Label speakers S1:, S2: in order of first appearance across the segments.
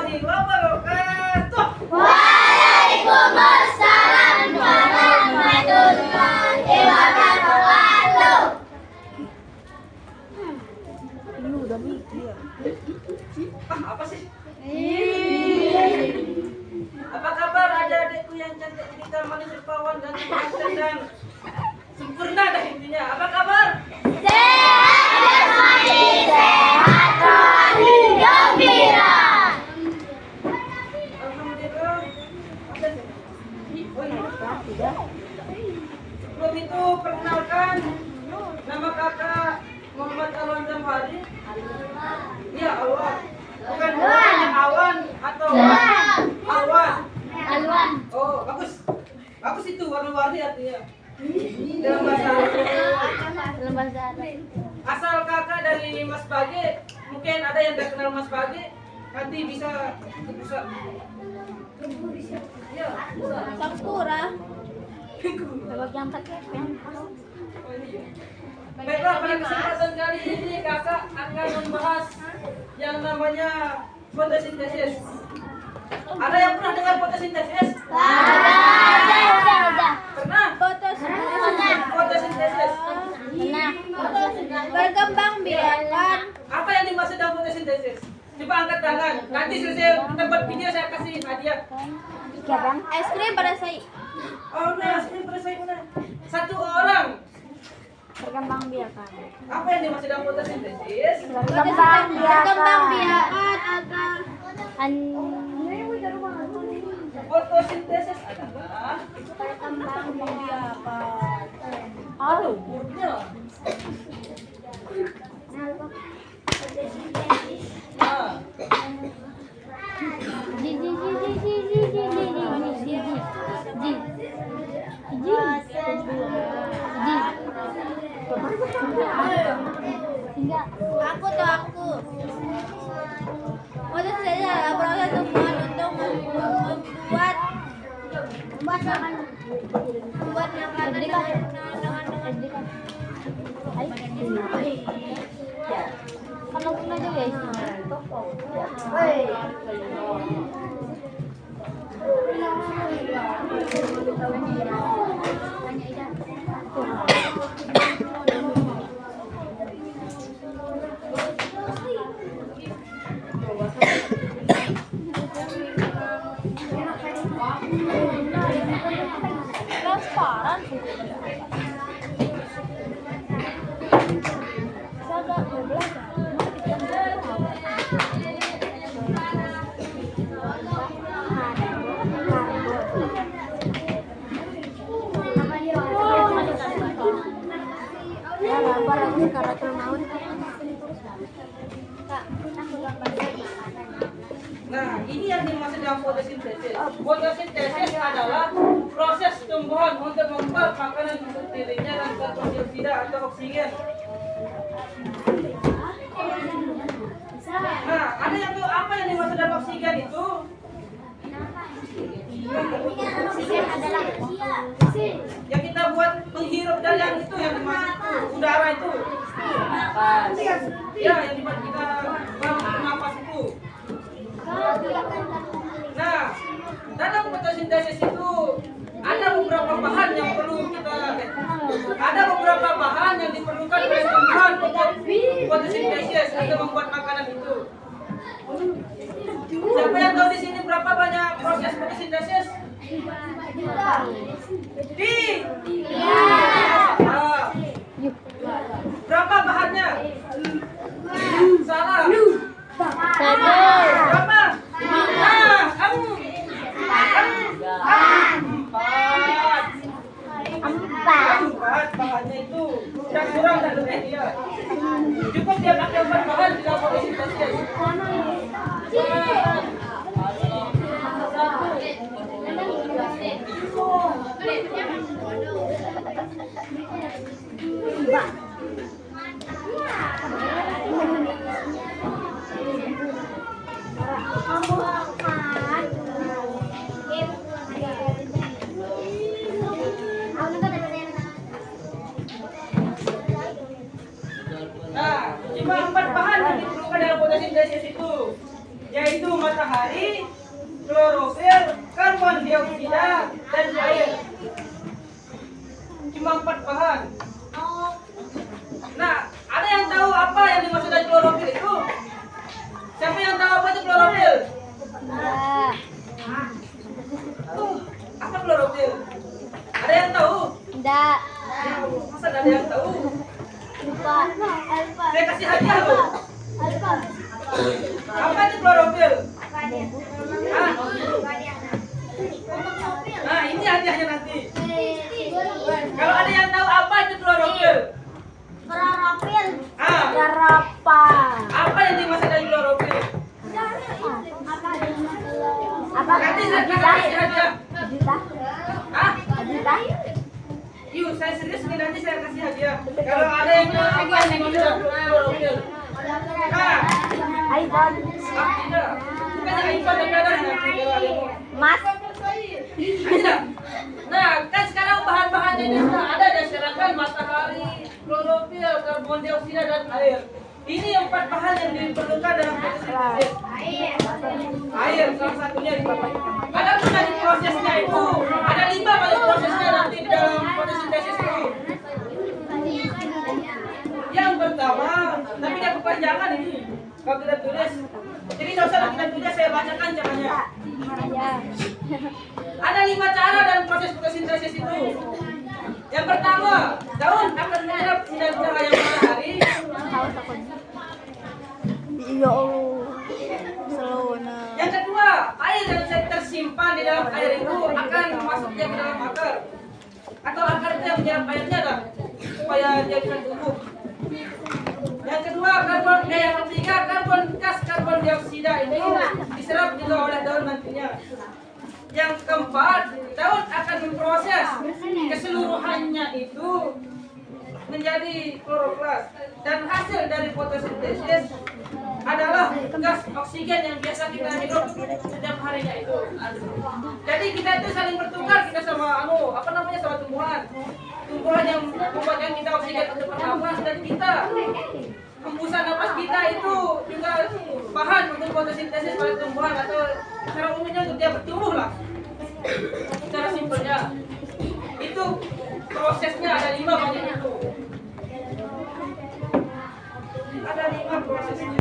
S1: warahmatullahi wabarakatuh.
S2: Waalaikumsalam warahmatullahi wabarakatuh.
S3: Ini udah mikir.
S1: Apa sih? Apa kabar adik-adikku yang cantik, cerita, manis, rupawan dan ganteng dan sempurna dah intinya. Apa kabar?
S2: Sehat rohani, sehat rohani, gembira.
S1: Alhamdulillah. Oh iya. Sebelum itu perkenalkan, nama kakak Muhammad Alwan Zamhari. Iya, Alwan. Bukan namanya Awan atau Alwan.
S2: Alwan.
S1: Oh, bagus. Bagus itu warna-warni artinya. Dalam bahasa Arab.
S2: Dalam bahasa Arab.
S1: Asal kakak dari Mas Bage, mungkin ada yang tidak kenal Mas Bage, nanti bisa. Iya, bisa.
S3: Sakura.
S2: Kalau yang pakai pen.
S1: Baiklah, pada kesempatan kali ini kakak akan membahas yang namanya fotosintesis. Ada yang pernah dengar fotosintesis?
S2: Udah.
S1: Pernah? Fotosintesis.
S2: Nah,
S3: Berkembang biakan.
S1: Apa yang dimaksud dengan fotosintesis? Coba angkat tangan. Nanti selesai kita buat video saya kasih hadiah.
S3: Es krim pada saya.
S1: Oh, nah, ini selesai mana? Satu orang.
S3: Berkembang biakan.
S1: Apa yang dimaksud dengan fotosintesis?
S3: Berkembang biakan agar
S1: Fotosintesis adalah
S3: berkembang biakan.
S1: ya. Nah,
S3: Aku. Proses ini adalah proses tumbuhan untuk membuat makanan
S2: kalau pun aja guys.
S3: transparan.
S1: Nah, ini yang dimaksud dengan fotosintesis. Fotosintesis adalah proses tumbuhan untuk membuat makanan untuk dirinya dan karbon dioksida atau oksigen. Nah, ada yang tahu apa yang dimaksud dengan oksigen itu?
S2: Oksigen adalah
S1: Yang kita buat menghirup dari yang itu yang dimaksud itu udara itu. Ya, yang dibuat kita bernapas itu. Nah, dalam fotosintesis itu ada beberapa bahan yang perlu ada beberapa bahan yang diperlukan oleh tumbuhan untuk fotosintesis atau membuat makanan itu. Siapa yang tahu di sini berapa banyak proses fotosintesis? Ah. Berapa bahannya? Salah. Berapa? Empat bahannya itu dan kurang dan lebih dia. Cukup dia pakai 4 bahan di dalam fotosintesis. Nah, cuma 4 bahan yang diperlukan dalam fotosintesis itu. yaitu matahari, klorofil, karbon dioksida, dan air. Cuma 4 bahan. Nah, ada yang tahu apa yang dimaksud dari klorofil itu? Siapa yang tahu apa itu klorofil?
S2: Enggak.
S1: Apa klorofil? Ada yang tahu?
S2: Enggak.
S1: Masa ada yang tahu?
S2: Lupa. Alfa.
S1: Saya kasih hadiah loh.
S2: Alfa.
S1: Apa itu klorofil? Hah? Nah, ini hadiahnya nanti. Kalau ada yang tahu apa itu klorofil?
S3: Klorofil.
S1: Ah,
S2: Garapa.
S1: apa yang dimaksud dari klorofil?
S2: Apa?
S1: Nanti saya kasih hadiah.
S2: Juta.
S1: Hah?
S2: Juta.
S1: Yuk, saya serius nih, nanti saya kasih hadiah. Kalau ada yang tahu apa yang dimaksud dari klorofil? Nah,
S2: iPhone.
S1: tidak. Bukannya iPhone yang ada nanti kalau ada yang mau.
S2: Mas.
S1: Tidak. Nah, kan sekarang bahan-bahannya ini sudah ada dan sekarang kan matahari, klorofil, karbon dioksida dan air. Ini 4 bahan yang diperlukan dalam fotosintesis. Air salah satunya. Ada pun dari prosesnya itu ada 5 kali prosesnya nanti di dalam fotosintesis itu. Yang pertama, tapi dia kepanjangan ini. Kalau kita tulis, jadi tidak usah kita tulis, saya bacakan caranya.
S2: Ya.
S1: Ada 5 cara dalam proses fotosintesis itu. Yang pertama, daun akan menyerap sinar cahaya matahari.
S2: Haus aku. Ya Allah. Slow na.
S1: Yang kedua, air yang tersimpan di dalam air itu akan masuknya ke dalam akar. Atau akar itu yang menyerap airnya dah, supaya dia bisa tumbuh. Yang kedua, yang ketiga, karbon dioksida ini diserap juga oleh daun nantinya. Yang keempat, daun akan memproses keseluruhannya itu menjadi kloroplas, dan hasil dari fotosintesis adalah gas oksigen yang biasa kita hirup setiap harinya itu. Jadi kita itu saling bertukar kita sama sama tumbuhan. Tumbuhan yang membuatkan kita oksigen untuk bernapas, dan kita hembusan napas kita itu juga bahan untuk fotosintesis pada tumbuhan, atau secara umumnya untuk dia bertumbuh lah. Secara simpelnya itu prosesnya ada 5 banyak itu. Ada 5 prosesnya.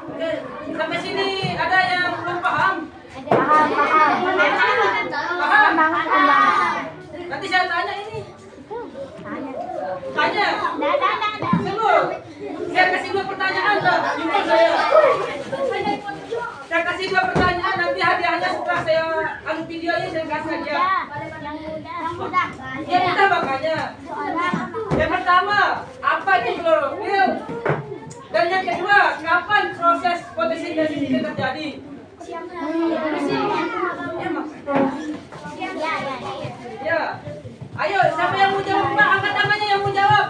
S1: Oke, sampai sini ada yang belum paham?
S2: Paham.
S1: Paham?
S2: Kembangan.
S1: Nanti saya tanya ini. Tanya. Tunggu. Saya kasih 2 pertanyaan dah. Jumpa saya. Saya kasih 2 pertanyaan, nanti hadiahnya setelah saya anu videonya saya kasih aja.
S2: Yang mudah.
S1: Yang mudah makanya. Yang pertama, apa itu klorofil? Dan yang kedua, kapan proses fotosintesis itu terjadi? Ya. Ayo, siapa yang mau jawab? Mbak, angkat tangannya yang mau jawab.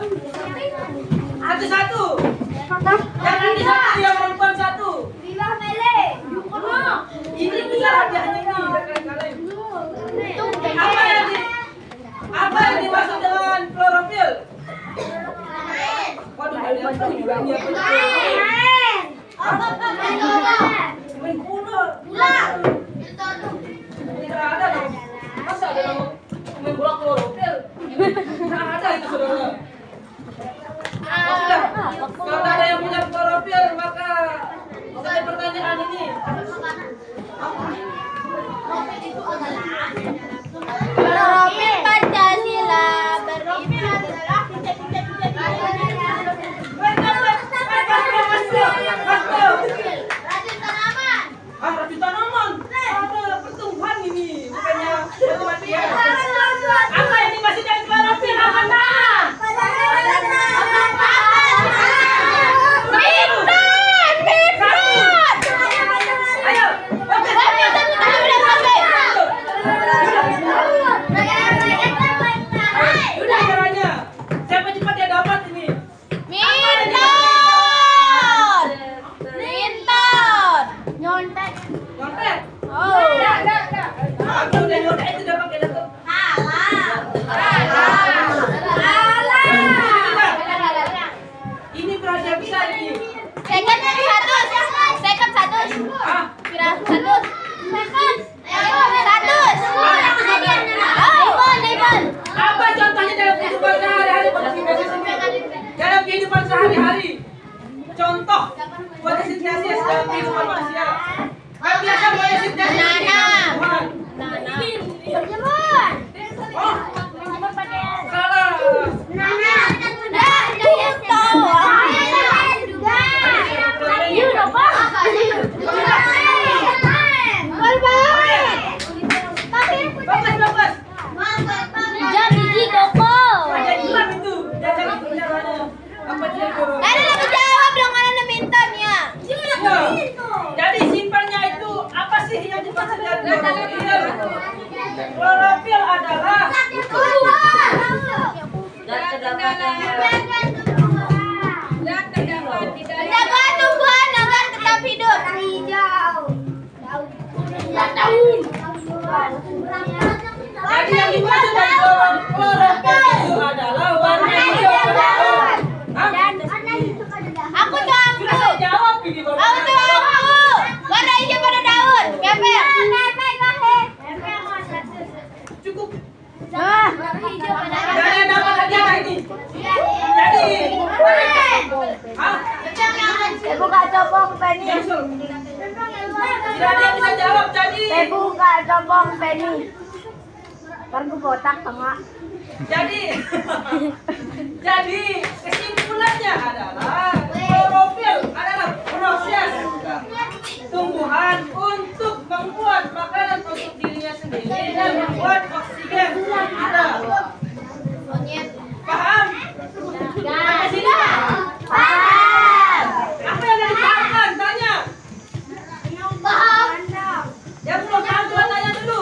S1: Satu-satu. Jangan di satu, yang perempuan satu. Ini bisa hadiahnya ini. Apa yang dimaksud dengan klorofil? Waduh, ada yang tahu juga ini apa itu? Main bola. Tidak ada dong. Masa ada nama main bola klorofil? Tidak ada itu, saudara. Oh, sudah. Kalau ada yang punya klorofil, maka saya pertanyaan ini.
S3: Klorofil Pancasila
S1: Racun tanaman. Udah itu udah pakai itu. Ini berada besar ini.
S3: Second satu. Second satu.
S1: Ah,
S3: Kira satu. Second. Satu. Lemon.
S1: apa contohnya dalam kehidupan sehari-hari fotosintesis ini? Dalam kehidupan sehari-hari. Contoh fotosintesis dalam kehidupan manusia. Kan biasa fotosintesis
S3: Nanam.
S1: Tuhan.
S2: Berjemur.
S1: Oh, salah. Bagus.
S2: Jam biji koko.
S1: Ada jelas itu. Jangan caranya. Apa dia dorong?
S3: Kan udah dijawab dong mana Minton ya.
S1: Ya. Jadi simpelnya itu apa sih yang dimaksud dengan klorofil? Klorofil adalah
S3: Menjaga tumbuhan agar tetap hidup.
S1: jadi yang dimaksud dengan klorofil itu adalah warna hijau pada daun. Hah?
S3: Aku tuh
S1: Sudah saya jawab ini baru.
S3: Aku tuh warna hijau pada daun. Kepe.
S1: Cukup.
S3: Hijau pada daun.
S1: Jadi yang dapat hadiah ini. Jadi, hah?
S2: Buka copong Penny.
S1: Langsung. Tidak ada yang bisa jawab. Jadi,
S2: Buka copong Penny. Ntar gue botak tengah.
S1: jadi kesimpulannya adalah klorofil adalah proses tumbuhan untuk membuat makanan untuk dirinya sendiri dan membuat oksigen. Ada. Paham? Sampai sini paham? Apa yang ada dipahamkan? Tanya. Yang belum paham coba tanya dulu.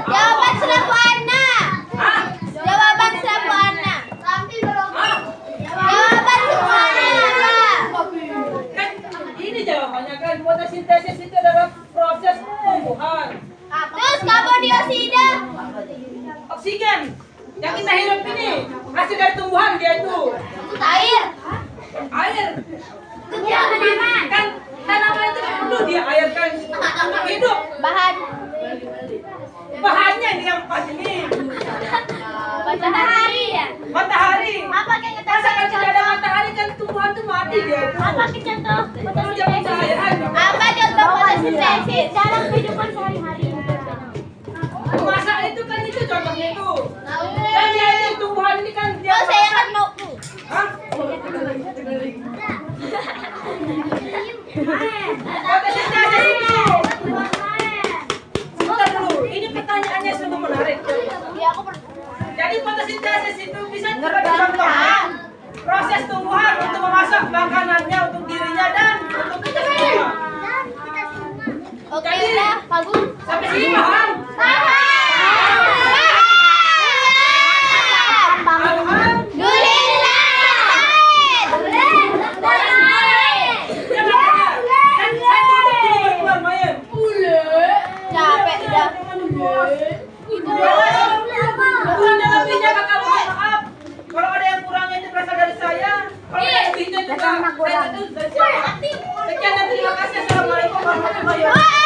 S3: Jawaban serap warna.
S1: Hah?
S3: Jawaban serap warna.
S1: Hah?
S3: Jawaban serap warna.
S1: Kan ini jawabannya kan fotosintesis itu adalah proses tumbuhan.
S3: Terus karbon dioksida.
S1: Oksigen yang kita hirup ini hasil dari tumbuhan dia itu
S3: Air.
S1: air. Kan tanaman itu perlu dia air kan untuk hidup.
S3: Bahan.
S1: Bahannya ini yang pas ini
S3: Matahari ya.
S1: matahari.
S3: Apa yang kita
S1: Masa kan tidak ada matahari kan tumbuhan tuh mati dia itu.
S3: Apa contoh
S1: Perlu dia pencahayaan.
S3: Apa contoh fotosintesis
S2: Dalam kehidupan sehari-hari.
S1: Masa itu kan itu contohnya itu. Dan dia ini tumbuhan ini kan dia.
S3: Oh, saya kan mau.
S1: Hah? Fotosintesis itu. Sebentar dulu, ini pertanyaannya sungguh menarik.
S3: Ya aku
S1: Jadi fotosintesis itu bisa juga dicontohkan proses tumbuhan untuk memasak makanannya untuk dirinya dan untuk kita semua.
S3: Oke udah bagus.
S1: Sampai sini paham? Paham?
S3: Capek udah.
S1: Kurang dan lebihnya kakak mohon maaf. Kalau ada yang kurangnya itu berasal dari saya. Kalau ada yang lebihnya juga saya itu dari siapa. Sekian dan terima kasih. Assalamualaikum warahmatullahi wabarakatuh.